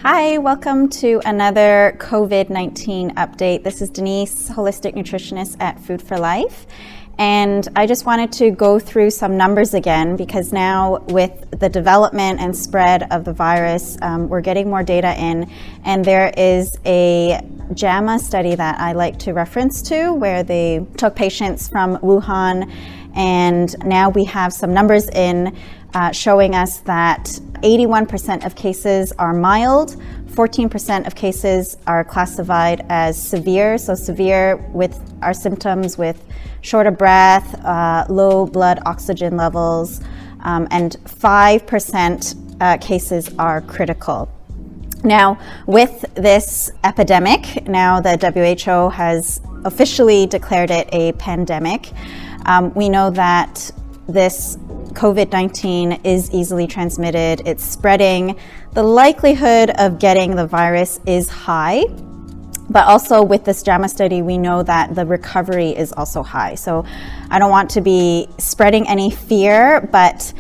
Hi, welcome to another COVID-19 update. This is Denise, Holistic Nutritionist at Food for Life. And I just wanted to go through some numbers again because now with the development and spread of the virus, we're getting more data in. And there is a JAMA study that I like to reference to where they took patients from Wuhan, and now we have some numbers in showing us that 81% of cases are mild, 14% of cases are classified as severe, so severe with our symptoms with short of breath, low blood oxygen levels, and 5% cases are critical. Now, with this epidemic, now the WHO has officially declared it a pandemic. We know that this COVID-19 is easily transmitted, it's spreading. The likelihood of getting the virus is high, but also with this JAMA study, we know that the recovery is also high. So I don't want to be spreading any fear, but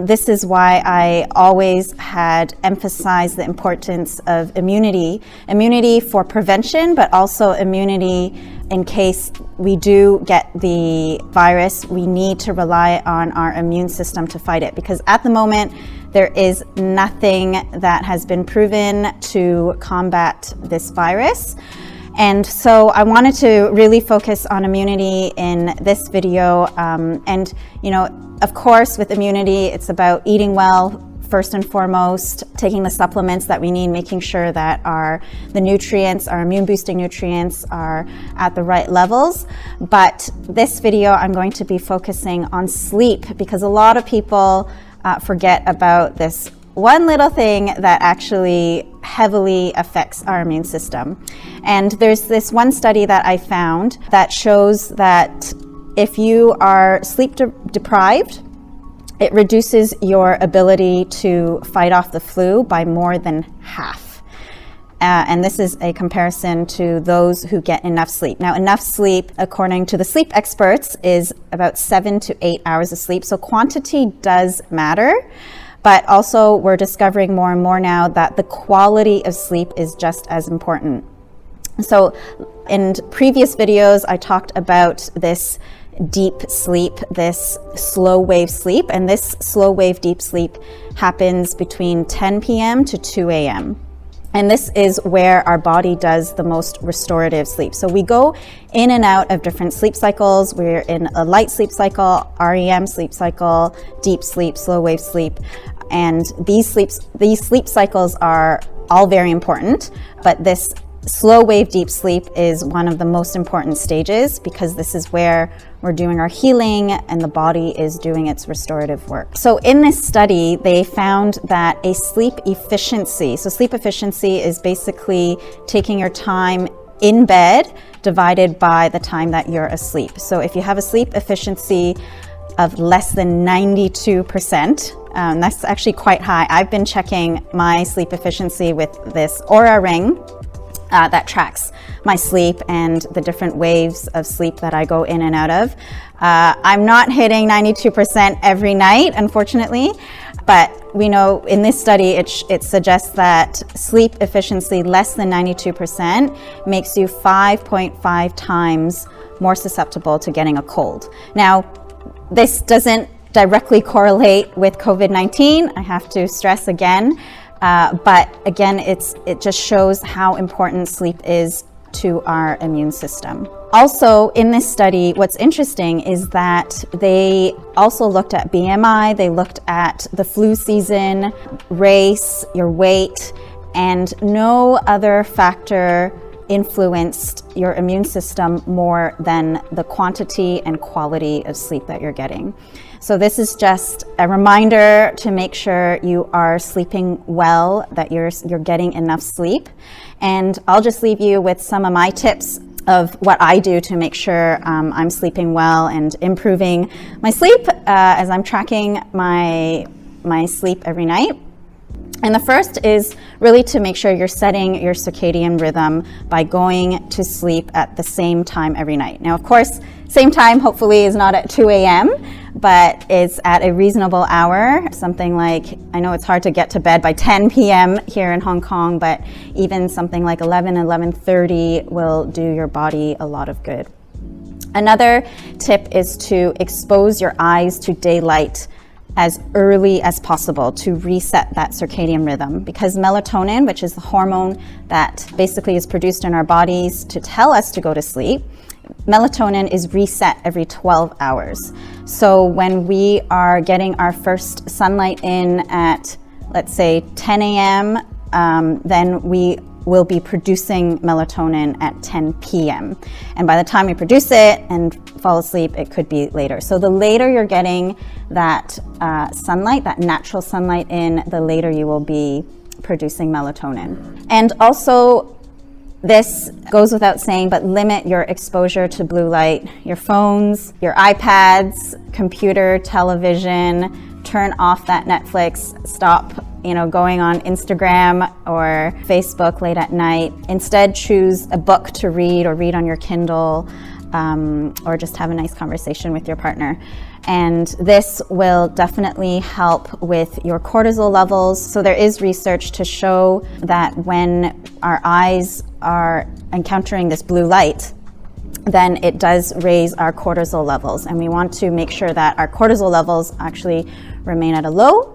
this is why I always had emphasized the importance of immunity for prevention, but also immunity in case we do get the virus. We need to rely on our immune system to fight it, because at the moment there is nothing that has been proven to combat this virus. And so I wanted to really focus on immunity in this video. And, you know, of course, with immunity, it's about eating well, first and foremost, taking the supplements that we need, making sure that the nutrients, our immune boosting nutrients are at the right levels. But this video, I'm going to be focusing on sleep, because a lot of people forget about this one little thing that actually heavily affects our immune system. And there's this one study that I found that shows that if you are sleep deprived, it reduces your ability to fight off the flu by more than half. And this is a comparison to those who get enough sleep. Now, enough sleep, according to the sleep experts, is about 7 to 8 hours of sleep. So quantity does matter. But also we're discovering more and more now that the quality of sleep is just as important. So in previous videos, I talked about this deep sleep, this slow wave sleep, and this slow wave deep sleep happens between 10 p.m. to 2 a.m. And this is where our body does the most restorative sleep. So we go in and out of different sleep cycles. We're in a light sleep cycle, REM sleep cycle, deep sleep, slow wave sleep. And these sleep cycles are all very important, but this slow wave deep sleep is one of the most important stages, because this is where we're doing our healing and the body is doing its restorative work. So in this study, they found that a sleep efficiency, so sleep efficiency is basically taking your time in bed divided by the time that you're asleep. So if you have a sleep efficiency of less than 92%, that's actually quite high. I've been checking my sleep efficiency with this Oura ring that tracks my sleep and the different waves of sleep that I go in and out of. I'm not hitting 92% every night, unfortunately, but we know in this study it suggests that sleep efficiency less than 92% makes you 5.5 times more susceptible to getting a cold. Now, this doesn't directly correlate with COVID-19, I have to stress again. But again, it just shows how important sleep is to our immune system. Also, in this study, what's interesting is that they also looked at BMI, they looked at the flu season, race, your weight, and no other factor influenced your immune system more than the quantity and quality of sleep that you're getting. So this is just a reminder to make sure you are sleeping well, that you're getting enough sleep. And I'll just leave you with some of my tips of what I do to make sure I'm sleeping well and improving my sleep as I'm tracking my sleep every night. And the first is really to make sure you're setting your circadian rhythm by going to sleep at the same time every night. Now, of course, same time hopefully is not at 2 a.m., but it's at a reasonable hour, something like, I know it's hard to get to bed by 10 p.m. here in Hong Kong, but even something like 11:30 will do your body a lot of good. Another tip is to expose your eyes to daylight as early as possible to reset that circadian rhythm, because melatonin, which is the hormone that basically is produced in our bodies to tell us to go to sleep, melatonin is reset every 12 hours. So when we are getting our first sunlight in at, let's say, 10 a.m., then we will be producing melatonin at 10 p.m. And by the time we produce it and fall asleep, it could be later. So the later you're getting that sunlight, that natural sunlight in, the later you will be producing melatonin. And also, this goes without saying, but limit your exposure to blue light. Your phones, your iPads, computer, television, turn off that Netflix, stop going on Instagram or Facebook late at night. Instead, choose a book to read or read on your Kindle, or just have a nice conversation with your partner. And this will definitely help with your cortisol levels. So there is research to show that when our eyes are encountering this blue light, then it does raise our cortisol levels. And we want to make sure that our cortisol levels actually remain at a low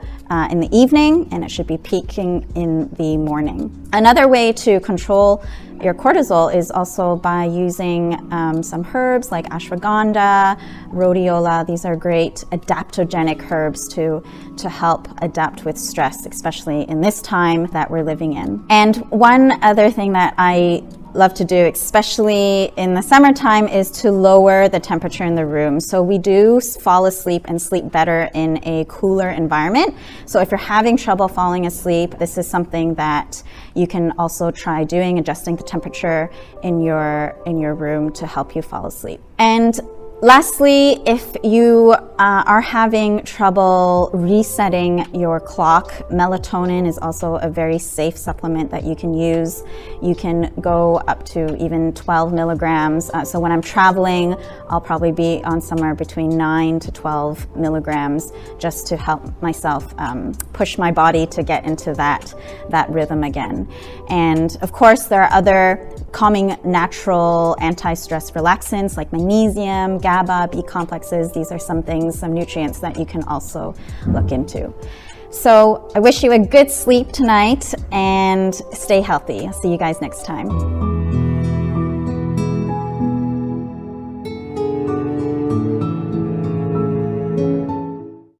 in the evening, and it should be peaking in the morning. Another way to control your cortisol is also by using some herbs like ashwagandha, rhodiola. These are great adaptogenic herbs to help adapt with stress, especially in this time that we're living in. And one other thing that I love to do, especially in the summertime, is to lower the temperature in the room. So we do fall asleep and sleep better in a cooler environment. So if you're having trouble falling asleep, this is something that you can also try doing, adjusting the temperature in your room to help you fall asleep. And lastly, if you are having trouble resetting your clock, melatonin is also a very safe supplement that you can use. You can go up to even 12 milligrams. So when I'm traveling, I'll probably be on somewhere between 9 to 12 milligrams just to help myself push my body to get into that rhythm again. And of course, there are other calming natural anti-stress relaxants like magnesium, GABA, B complexes. These are some nutrients that you can also look into. So I wish you a good sleep tonight and stay healthy. I'll see you guys next time.